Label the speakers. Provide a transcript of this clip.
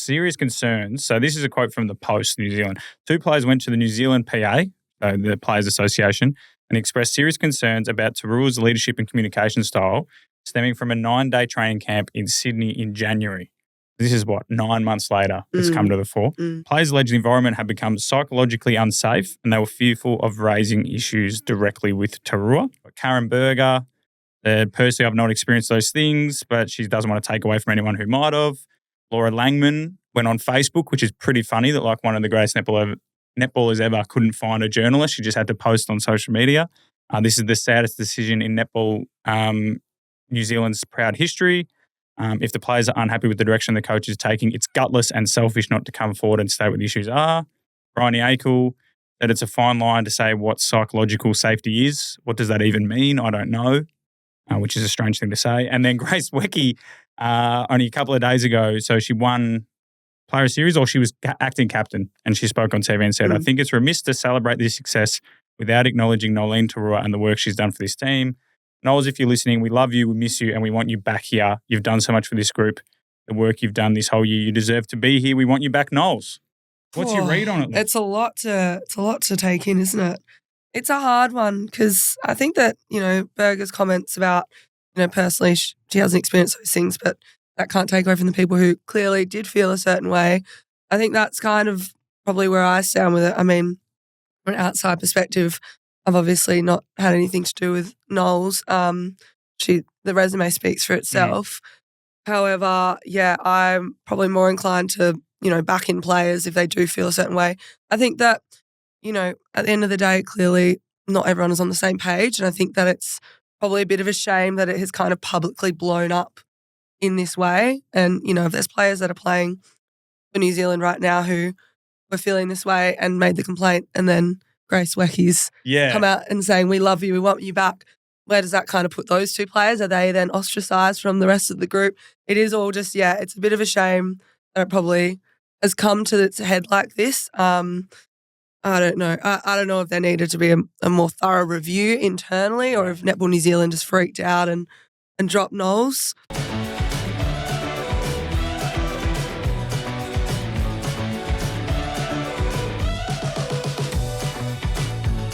Speaker 1: serious concerns. So this is a quote from the Post, New Zealand. 2 players went to the New Zealand PA, so the Players Association, and expressed serious concerns about Tarua's leadership and communication style stemming from a 9-day training camp in Sydney in January. This is 9 months later it's come to the fore. Players alleged the environment had become psychologically unsafe and they were fearful of raising issues directly with Tarua. Karen Berger, personally, I've not experienced those things, but she doesn't want to take away from anyone who might have. Laura Langman went on Facebook, which is pretty funny that one of the greatest netballers ever couldn't find a journalist. She just had to post on social media. This is the saddest decision in netball New Zealand's proud history. If the players are unhappy with the direction the coach is taking, it's gutless and selfish not to come forward and state what the issues are. Bryony Akel said it's a fine line to say what psychological safety is. What does that even mean? I don't know, which is a strange thing to say. And then Grace Wecky, only a couple of days ago, so she won Player Series, or she was acting captain, and she spoke on TV and said, I think it's remiss to celebrate this success without acknowledging Nolene Tarua and the work she's done for this team. Knowles, if you're listening, we love you, we miss you, and we want you back here. You've done so much for this group. The work you've done this whole year, you deserve to be here. We want you back, Knowles. What's your read on it? Luke?
Speaker 2: It's a lot to take in, isn't it? It's a hard one because I think that, Berger's comments about, personally she hasn't experienced those things, but that can't take away from the people who clearly did feel a certain way. I think that's kind of probably where I stand with it. I mean, from an outside perspective, I've obviously not had anything to do with Knowles. The resume speaks for itself. However, I'm probably more inclined to, back in players if they do feel a certain way. I think that, at the end of the day, clearly not everyone is on the same page. And I think that it's probably a bit of a shame that it has kind of publicly blown up in this way. And, if there's players that are playing for New Zealand right now who were feeling this way and made the complaint, and then Grace Wecky's come out and saying, we love you, we want you back. Where does that kind of put those 2 players? Are they then ostracised from the rest of the group? It is all just, it's a bit of a shame that it probably has come to its head like this. I don't know. I don't know if there needed to be a more thorough review internally, or if Netball New Zealand just freaked out and dropped Knowles.